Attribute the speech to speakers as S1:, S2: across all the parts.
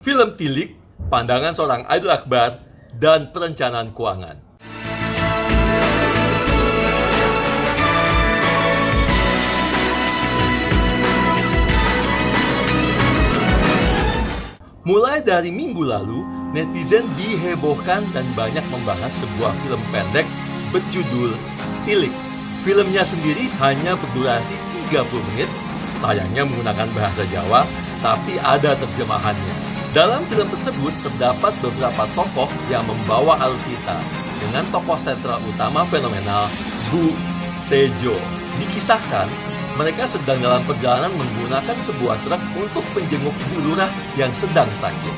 S1: Film Tilik, pandangan seorang Aidil Akbar, dan perencanaan keuangan. Mulai dari minggu lalu, netizen dihebohkan dan banyak membahas sebuah film pendek berjudul Tilik. Filmnya sendiri hanya berdurasi 30 menit, sayangnya menggunakan bahasa Jawa, tapi ada terjemahannya. Dalam film tersebut terdapat beberapa tokoh yang membawa alur cerita, dengan tokoh sentral utama fenomenal, Bu Tejo. Dikisahkan, mereka sedang dalam perjalanan menggunakan sebuah truk untuk menjenguk Bu Lurah yang sedang sakit.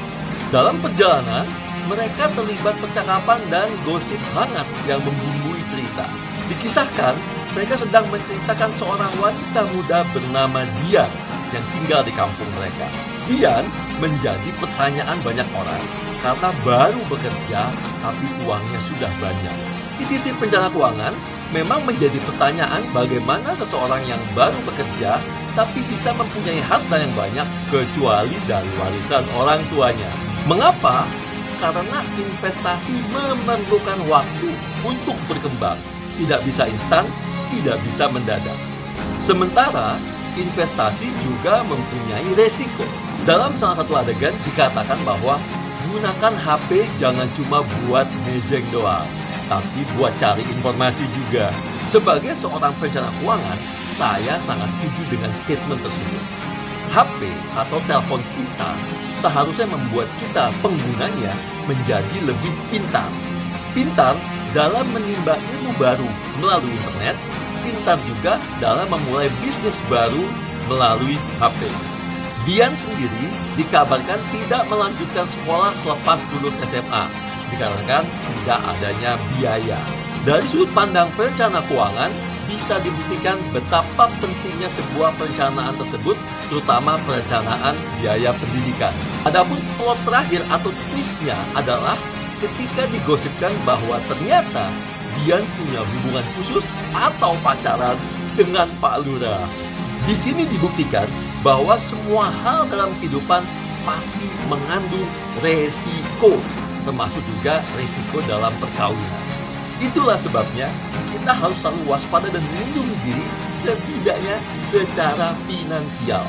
S1: Dalam perjalanan, mereka terlibat percakapan dan gosip hangat yang membumbui cerita. Dikisahkan, mereka sedang menceritakan seorang wanita muda bernama Dian yang tinggal di kampung mereka. Dian menjadi pertanyaan banyak orang karena baru bekerja tapi uangnya sudah banyak. Di sisi perencana keuangan, memang menjadi pertanyaan bagaimana seseorang yang baru bekerja tapi bisa mempunyai harta yang banyak kecuali dari warisan orang tuanya. Mengapa? Karena investasi memerlukan waktu untuk berkembang. Tidak bisa instan, tidak bisa mendadak. Sementara investasi juga mempunyai resiko. Dalam salah satu adegan dikatakan bahwa gunakan HP jangan cuma buat mejeng doang, tapi buat cari informasi juga. Sebagai seorang perencana keuangan, saya sangat setuju dengan statement tersebut. HP atau telepon pintar seharusnya membuat kita penggunanya menjadi lebih pintar. Pintar dalam menimba ilmu baru melalui internet, pintar juga dalam memulai bisnis baru melalui HP. Dian sendiri dikabarkan tidak melanjutkan sekolah selepas lulus SMA, dikarenakan tidak adanya biaya. Dari sudut pandang perencana keuangan, bisa dibuktikan betapa pentingnya sebuah perencanaan tersebut, terutama perencanaan biaya pendidikan. Adapun plot terakhir atau twistnya adalah ketika digosipkan bahwa ternyata Dian punya hubungan khusus atau pacaran dengan Pak Lurah. Di sini dibuktikan bahwa semua hal dalam kehidupan pasti mengandung resiko, termasuk juga resiko dalam perkawinan. Itulah sebabnya kita harus selalu waspada dan melindungi diri setidaknya secara finansial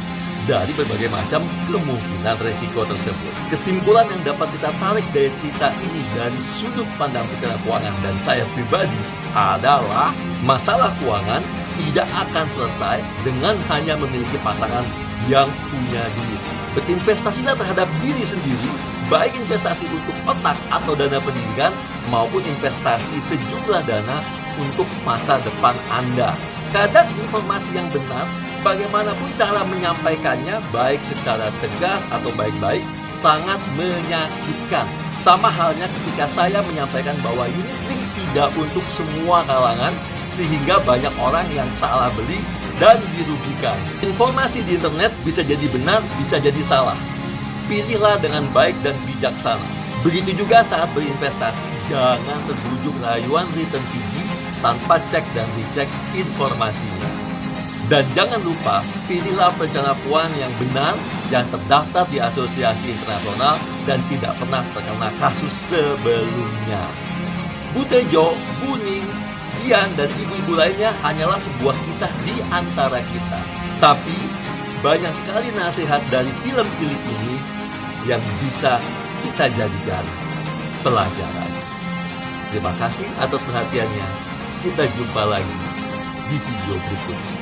S1: dari berbagai macam kemungkinan resiko tersebut. Kesimpulan yang dapat kita tarik dari cerita ini dari sudut pandang perencana keuangan dan saya pribadi adalah masalah keuangan tidak akan selesai dengan hanya memiliki pasangan yang punya duit. Berinvestasilah terhadap diri sendiri, baik investasi untuk otak atau dana pendidikan maupun investasi sejumlah dana untuk masa depan Anda. Kadang informasi yang benar, bagaimanapun cara menyampaikannya, baik secara tegas atau baik-baik, sangat menyakitkan. Sama halnya ketika saya menyampaikan bahwa unit link tidak untuk semua kalangan, sehingga banyak orang yang salah beli dan dirugikan. Informasi di internet bisa jadi benar, bisa jadi salah. Pilihlah dengan baik dan bijaksana. Begitu juga saat berinvestasi, jangan terbujuk rayuan return tinggi tanpa cek dan dicek informasinya. Dan jangan lupa, pilihlah perencana keuangan yang benar, yang terdaftar di asosiasi internasional dan tidak pernah terkena kasus sebelumnya. Bu Tejo, Bu Ning, Dian, dan ibu-ibu lainnya hanyalah sebuah kisah di antara kita. Tapi, banyak sekali nasihat dari film Tilik ini yang bisa kita jadikan pelajaran. Terima kasih atas perhatiannya. Kita jumpa lagi di video berikutnya.